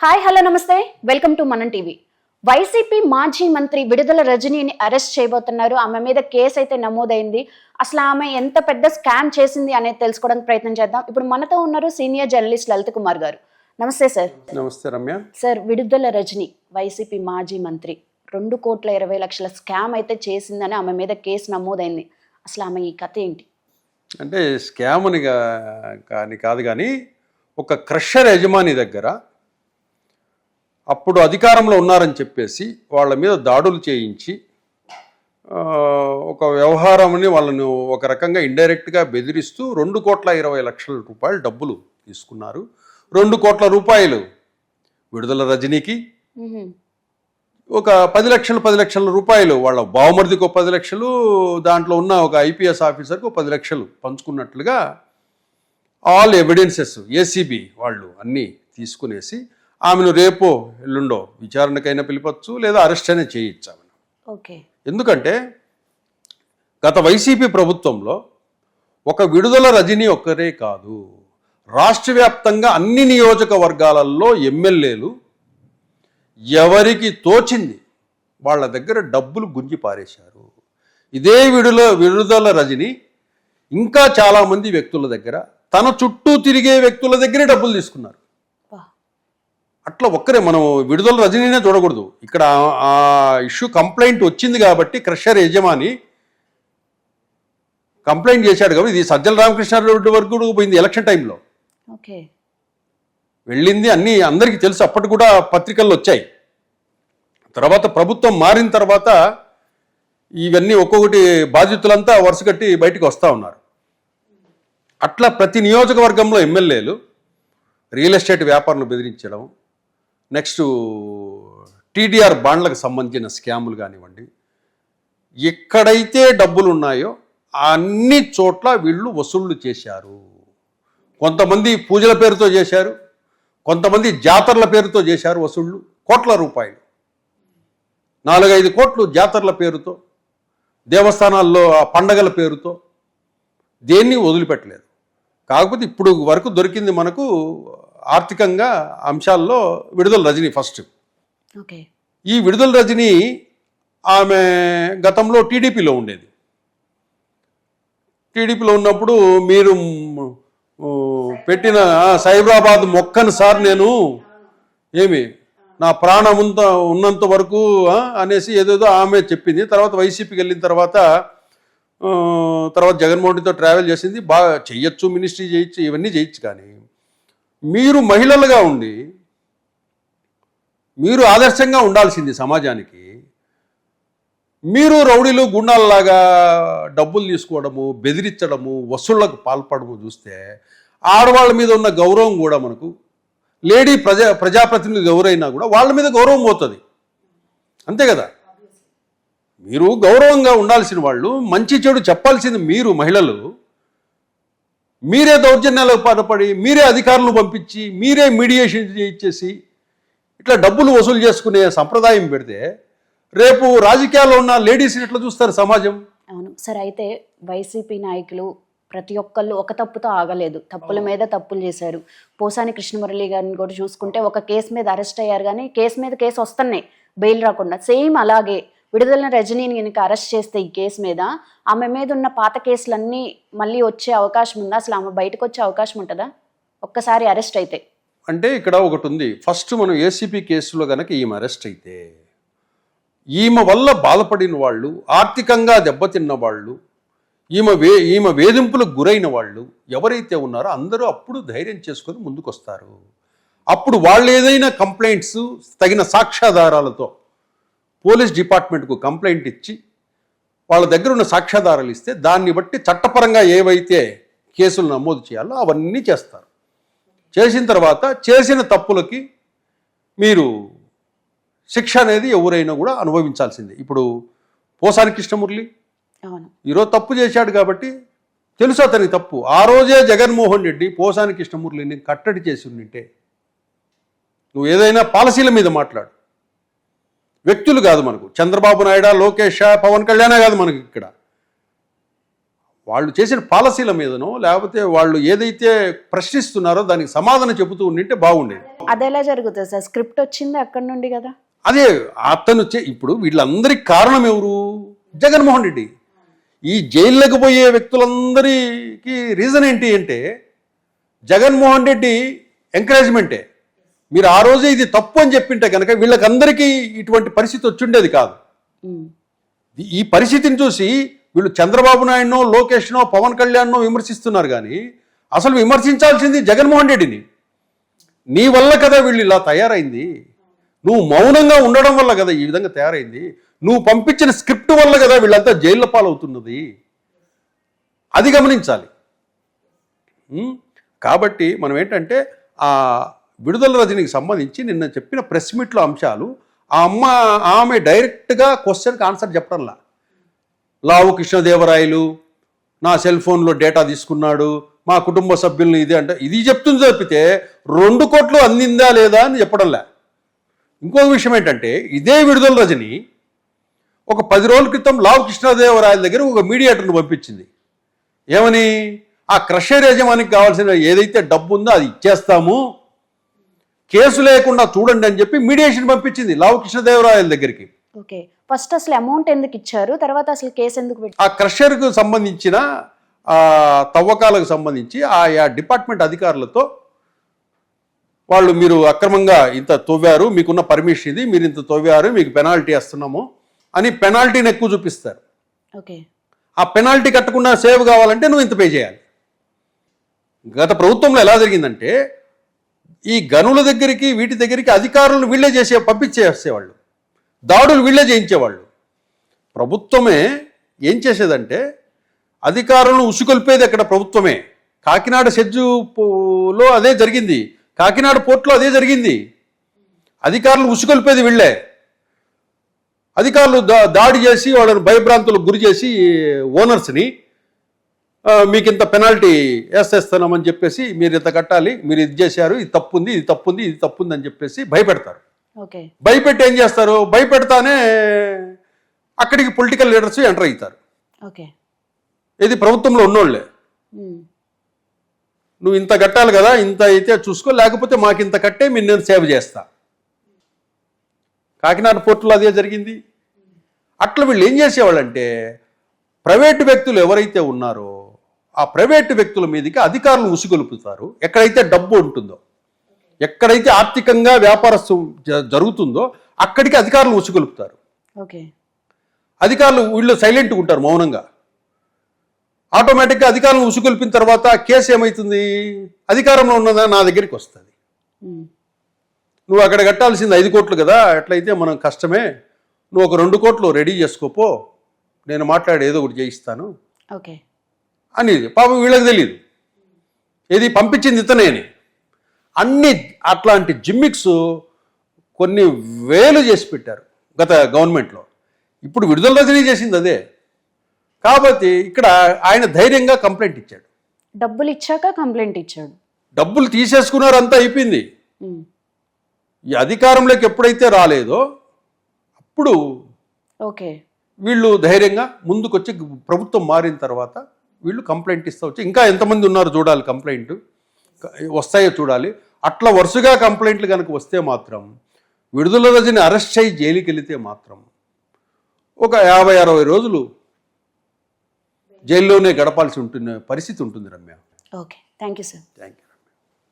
Hi hello నమస్తే welcome to మనం TV. YCP మాజీ మంత్రి విడుదల రజనీని అరెస్ట్ చేయబోతున్నారు. ఆమె మీద కేసు అయితే నమోదైంది. అసలు ఆమె ఎంత పెద్ద స్కామ్ చేసింది అనేది తెలుసుకోవడానికి ప్రయత్నం చేద్దాం. ఇప్పుడు మనతో ఉన్నారు సీనియర్ జర్నలిస్ట్ లలిత్ కుమార్ గారు. నమస్తే సార్. నమస్తే రమ్య. సార్, విడుదల రజనీ వైసీపీ మాజీ మంత్రి 2,20,00,000 స్కామ్ అయితే చేసిందని ఆమె మీద కేసు నమోదైంది. అసలు ఆమె ఈ కథ ఏంటి? అంటే స్కామ్ అని కాదు కానీ ఒక క్రషర్ యజమాని దగ్గర అప్పుడు అధికారంలో ఉన్నారని చెప్పేసి వాళ్ళ మీద దాడులు చేయించి ఒక వ్యవహారాన్ని వాళ్ళను ఒక రకంగా ఇండైరెక్ట్గా బెదిరిస్తూ 2,20,00,000 రూపాయలు డబ్బులు తీసుకున్నారు. 2 కోట్ల రూపాయలు విడుదల రజనీకి, ఒక 10 లక్షల రూపాయలు వాళ్ళ బావమరిదికి, 10 లక్షలు, దాంట్లో ఉన్న ఒక ఐపీఎస్ ఆఫీసర్కి 10 లక్షలు పంచుకున్నట్లుగా ఆల్ ఎవిడెన్సెస్ ఏసీబీ వాళ్ళు అన్నీ తీసుకునేసి ఆమెను రేపో ఎల్లుండో విచారణకైనా పిలిపచ్చు, లేదా అరెస్ట్ అయినా చేయొచ్చు ఆమెను. ఓకే. ఎందుకంటే గత వైసీపీ ప్రభుత్వంలో ఒక విడుదల రజనీ ఒక్కరే కాదు, రాష్ట్ర వ్యాప్తంగా అన్ని నియోజకవర్గాలలో ఎమ్మెల్యేలు ఎవరికి తోచింది వాళ్ళ దగ్గర డబ్బులు గుంజి పారేశారు. ఇదే విడుదల రజనీ ఇంకా చాలామంది వ్యక్తుల దగ్గర, తన చుట్టూ తిరిగే వ్యక్తుల దగ్గరే డబ్బులు తీసుకున్నారు. అట్లా ఒక్కరే మనం విడుదల రజనీనే చూడకూడదు. ఇక్కడ ఆ ఇష్యూ కంప్లైంట్ వచ్చింది కాబట్టి క్రషర్ యజమాని కంప్లైంట్ చేశాడు కాబట్టి ఇది సజ్జల రామకృష్ణారెడ్డి వరకు కూడా పోయింది. ఎలక్షన్ టైంలో వెళ్ళింది, అన్నీ అందరికీ తెలుసు. అప్పటి కూడా పత్రికల్లో వచ్చాయి. తర్వాత ప్రభుత్వం మారిన తర్వాత ఇవన్నీ ఒక్కొక్కటి బాధితులంతా వరుస కట్టి బయటకు వస్తూ ఉన్నారు. అట్లా ప్రతి నియోజకవర్గంలో ఎమ్మెల్యేలు రియల్ ఎస్టేట్ వ్యాపారులు బెదిరించడం, నెక్స్ట్ టీడీఆర్ బాండ్లకు సంబంధించిన స్కాములు కానివ్వండి, ఎక్కడైతే డబ్బులు ఉన్నాయో అన్ని చోట్ల వీళ్ళు వసూళ్లు చేశారు. కొంతమంది పూజల పేరుతో చేశారు, కొంతమంది జాతరల పేరుతో చేశారు వసూళ్లు. కోట్ల రూపాయలు, 4-5 కోట్లు జాతరల పేరుతో, దేవస్థానాల్లో ఆ పండగల పేరుతో దేన్ని వదిలిపెట్టలేదు. కాకపోతే ఇప్పుడు వరకు దొరికింది మనకు ఆర్థికంగా అంశాల్లో విడుదల రజనీ ఫస్ట్. ఈ విడుదల రజనీ ఆమె గతంలో టీడీపీలో ఉండేది. టీడీపీలో ఉన్నప్పుడు మీరు పెట్టిన సైబరాబాద్ మొక్కను సార్ నేను నా ప్రాణం ఉన్నంత వరకు అనేసి ఏదేదో ఆమె చెప్పింది. తర్వాత వైసీపీకి వెళ్ళిన తర్వాత జగన్మోహన్ రెడ్డితో ట్రావెల్ చేసింది. బాగా చెయ్యొచ్చు, మినిస్ట్రీ చేయొచ్చు, ఇవన్నీ చేయొచ్చు. కానీ మీరు మహిళలుగా ఉండి మీరు ఆదర్శంగా ఉండాల్సింది సమాజానికి. మీరు రౌడీలు గుండాలలాగా డబ్బులు తీసుకోవడము, బెదిరించడము, వసూళ్లకు పాల్పడము చూస్తే ఆడవాళ్ళ మీద ఉన్న గౌరవం కూడా మనకు, లేడీ ప్రజాప్రతినిధులు ఎవరైనా కూడా వాళ్ళ మీద గౌరవం పోతుంది. అంతే కదా. మీరు గౌరవంగా ఉండాల్సిన వాళ్ళు, మంచి చెడు చెప్పాల్సింది మీరు మహిళలు. మీరే దౌర్జన్యాలకు పాల్పడి, మీరే అధికారులను పంపించి, మీరే మీడియేషన్ ఇచ్చేసి ఇట్లా డబ్బులు వసూలు చేసుకునే సంప్రదాయం పెడితే రేపు రాజకీయాల్లో ఉన్న లేడీస్ని ఎట్లా చూస్తారు సమాజం? అవును సార్. అయితే వైసీపీ నాయకులు ప్రతి ఒక్కళ్ళు ఒక తప్పుతో ఆగలేదు, తప్పుల మీద తప్పులు చేశారు. పోసాని కృష్ణమురళి గారిని కూడా చూసుకుంటే ఒక కేసు మీద అరెస్ట్ అయ్యారు, కానీ కేసు మీద కేసు వస్తున్నాయి, బెయిల్ రాకుండా. సేమ్ అలాగే విడుదల రజనీని కనుక అరెస్ట్ చేస్తే ఈ కేసు మీద, ఆమె మీద ఉన్న పాత కేసులన్నీ మళ్ళీ వచ్చే అవకాశం ఉందా? అసలు ఆమె బయటకు వచ్చే అవకాశం ఉంటుందా ఒక్కసారి అరెస్ట్ అయితే? అంటే ఇక్కడ ఒకటి ఉంది. ఫస్ట్ మనం ఏసీపీ కేసులో కనుక ఈమె అరెస్ట్ అయితే, ఈమె వల్ల బాధపడిన వాళ్ళు, ఆర్థికంగా దెబ్బతిన్న వాళ్ళు, ఈమె వేధింపులకు గురైన వాళ్ళు ఎవరైతే ఉన్నారో అందరూ అప్పుడు ధైర్యం చేసుకొని ముందుకు వస్తారు. అప్పుడు వాళ్ళు ఏదైనా కంప్లైంట్స్ తగిన సాక్ష్యాధారాలతో పోలీస్ డిపార్ట్మెంట్కు కంప్లైంట్ ఇచ్చి వాళ్ళ దగ్గర ఉన్న సాక్ష్యాధారాలు ఇస్తే దాన్ని బట్టి చట్టపరంగా ఏవైతే కేసులు నమోదు చేయాలో అవన్నీ చేస్తారు. చేసిన తర్వాత చేసిన తప్పులకి మీరు శిక్ష అనేది ఎవరైనా కూడా అనుభవించాల్సిందే. ఇప్పుడు పోసాని కృష్ణమురళి ఈరోజు తప్పు చేశాడు కాబట్టి తెలుసు అతనికి తప్పు. ఆ రోజే జగన్మోహన్ రెడ్డి పోసాని కృష్ణమురళిని కట్టడి చేసి ఉండింటే, నువ్వు ఏదైనా పాలసీల మీద మాట్లాడు, వ్యక్తులు కాదు మనకు, చంద్రబాబు నాయుడు, లోకేష్, పవన్ కళ్యాణ్ కాదు మనకి. ఇక్కడ వాళ్ళు చేసిన పాలసీల మీదనో లేకపోతే వాళ్ళు ఏదైతే ప్రశ్నిస్తున్నారో దానికి సమాధానం చెబుతూ ఉండింటే బాగుండేది. అది ఎలా జరుగుతుంది సార్? స్క్రిప్ట్ వచ్చింది అక్కడి నుండి కదా. అదే అతను ఇప్పుడు వీళ్ళందరికి కారణం ఎవరు? జగన్మోహన్ రెడ్డి. ఈ జైల్లోకి పోయే వ్యక్తులందరికీ రీజన్ ఏంటి అంటే జగన్మోహన్ రెడ్డి ఎంకరేజ్మెంటే. మీరు ఆ రోజే ఇది తప్పు అని చెప్పింటే కనుక వీళ్ళకందరికీ ఇటువంటి పరిస్థితి వచ్చిండేది కాదు. ఈ పరిస్థితిని చూసి వీళ్ళు చంద్రబాబు నాయుడునో లోకేష్నో పవన్ కళ్యాణ్నో విమర్శిస్తున్నారు కానీ అసలు విమర్శించాల్సింది జగన్మోహన్ రెడ్డిని. నీ వల్ల కదా వీళ్ళు ఇలా తయారైంది, నువ్వు మౌనంగా ఉండడం వల్ల కదా ఈ విధంగా తయారైంది, నువ్వు పంపించిన స్క్రిప్ట్ వల్ల కదా వీళ్ళంతా జైళ్ళ పాలవుతున్నది. అది గమనించాలి. కాబట్టి మనం ఏంటంటే ఆ విడుదల రజనీకి సంబంధించి నిన్న చెప్పిన ప్రెస్ మీట్లో అంశాలు ఆమె డైరెక్ట్గా క్వశ్చన్కి ఆన్సర్ చెప్పడంలా. లావు కృష్ణదేవరాయలు నా సెల్ ఫోన్లో డేటా తీసుకున్నాడు, మా కుటుంబ సభ్యులను ఇది అంటే ఇది చెప్తుంది తప్పితే 2 కోట్లు అందిందా లేదా అని చెప్పడంలే. ఇంకొక విషయం ఏంటంటే ఇదే విడుదల రజని ఒక 10 రోజుల క్రితం లావు కృష్ణదేవరాయల దగ్గర ఒక మీడియేటర్ను పంపించింది. ఏమని? ఆ క్రషర్ యజమానికి కావాల్సిన ఏదైతే డబ్బు ఉందో అది ఇచ్చేస్తాము, కేసు లేకుండా చూడండి అని చెప్పి మీడియేషన్ పంపించింది లావు కృష్ణదేవరాయల దగ్గరికి. ఓకే, ఫస్ట్ అసలు అమౌంట్ ఎందుకు ఇచ్చారు, తర్వాత అసలు కేసు ఎందుకు పెట్టారు? ఆ క్రషర్కు సంబంధించిన తవ్వకాలకు సంబంధించి ఆయా డిపార్ట్మెంట్ అధికారులతో వాళ్ళు మీరు అక్రమంగా ఇంత తవ్వారు, మీకున్న పర్మిషన్ ఇది, మీరు ఇంత తవ్వారు, మీకు పెనాల్టీ వేస్తున్నాము అని పెనాల్టీని ఎక్కువ చూపిస్తారు. ఓకే, ఆ పెనాల్టీ కట్టకుండా సేవ్ కావాలంటే నువ్వు ఇంత పే చేయాలి. గత ప్రభుత్వంలో ఎలా జరిగిందంటే ఈ గనుల దగ్గరికి వీటి దగ్గరికి అధికారులను వీళ్ళే పంపించేసేవాళ్ళు, దాడులు వీళ్ళే చేయించేవాళ్ళు. ప్రభుత్వమే ఏం చేసేదంటే అధికారులను ఉసుకొల్పేది అక్కడ ప్రభుత్వమే. కాకినాడ సెజ్జులో అదే జరిగింది, కాకినాడ పోర్టులో అదే జరిగింది. అధికారులు ఉసుకొల్పేది వీళ్ళే. అధికారులు దాడి చేసి వాళ్ళని భయభ్రాంతులకు గురి చేసి ఓనర్స్ని మీకు ఇంత పెనాల్టీ వేసేస్తున్నామని చెప్పేసి మీరు ఇంత కట్టాలి, మీరు ఇది చేశారు, ఇది తప్పుంది, ఇది తప్పుంది, ఇది తప్పుంది అని చెప్పేసి భయపెడతారు. ఓకే, భయపెట్టి ఏం చేస్తారు? భయపెడతానే అక్కడికి పొలిటికల్ లీడర్స్ ఎంటర్ అవుతారు. ఓకే, ఇది ప్రభుత్వంలో ఉన్నోళ్ళే. నువ్వు ఇంత కట్టాలి కదా, ఇంత అయితే చూసుకో, లేకపోతే మాకు ఇంత కట్టే మీరు నేను సేవ్ చేస్తా. కాకినాడ పోర్టులో అదే జరిగింది. అట్లా వీళ్ళు ఏం చేసేవాళ్ళంటే ప్రైవేటు వ్యక్తులు ఎవరైతే ఉన్నారో ఆ ప్రైవేటు వ్యక్తుల మీదకి అధికారులు ఉసిగొలుపుతారు. ఎక్కడైతే డబ్బు ఉంటుందో, ఎక్కడైతే ఆర్థికంగా వ్యాపారస్తు జరుగుతుందో అక్కడికి అధికారులు ఉసిగొలుపుతారు. ఓకే, అధికారులు వీళ్ళు సైలెంట్గా ఉంటారు, మౌనంగా. ఆటోమేటిక్గా అధికారులను ఉసుగొల్పిన తర్వాత కేసు ఏమవుతుంది? అధికారంలో ఉన్నదా నా దగ్గరికి వస్తుంది. నువ్వు అక్కడ కట్టాల్సింది 5 కోట్లు కదా, ఎట్లయితే మనం కష్టమే, నువ్వు ఒక 2 కోట్లు రెడీ చేసుకోపో, నేను మాట్లాడి ఏదో ఒకటి చేయిస్తాను ఓకే అని. పాపం వీళ్ళకి తెలియదు ఏది పంపించింది ఇతనే అని. అన్ని అట్లాంటి జిమ్మిక్స్ కొన్ని వేలు చేసి పెట్టారు గత గవర్నమెంట్లో. ఇప్పుడు విడుదల రజనీ చేసింది అదే. కాబట్టి ఇక్కడ ఆయన ధైర్యంగా కంప్లైంట్ ఇచ్చాడు. డబ్బులు ఇచ్చాక కంప్లైంట్ ఇచ్చాడు. డబ్బులు తీసేసుకున్నారు, అంతా అయిపోయింది. ఈ అధికారంలోకి ఎప్పుడైతే రాలేదో అప్పుడు ఓకే వీళ్ళు ధైర్యంగా ముందుకొచ్చి ప్రభుత్వం మారిన తర్వాత వీళ్ళు కంప్లైంట్ ఇస్తూ వచ్చి ఇంకా ఎంతమంది ఉన్నారు చూడాలి, కంప్లైంట్ వస్తాయో చూడాలి. అట్లా వరుసగా కంప్లైంట్లు కనుక వస్తే మాత్రం విడుదల రజని అరెస్ట్ అయ్యి జైలుకి వెళితే మాత్రం ఒక 50-60 రోజులు జైల్లోనే గడపాల్సి ఉంటుంది పరిస్థితి ఉంటుంది Ramya. Okay, thank you sir. Thank you.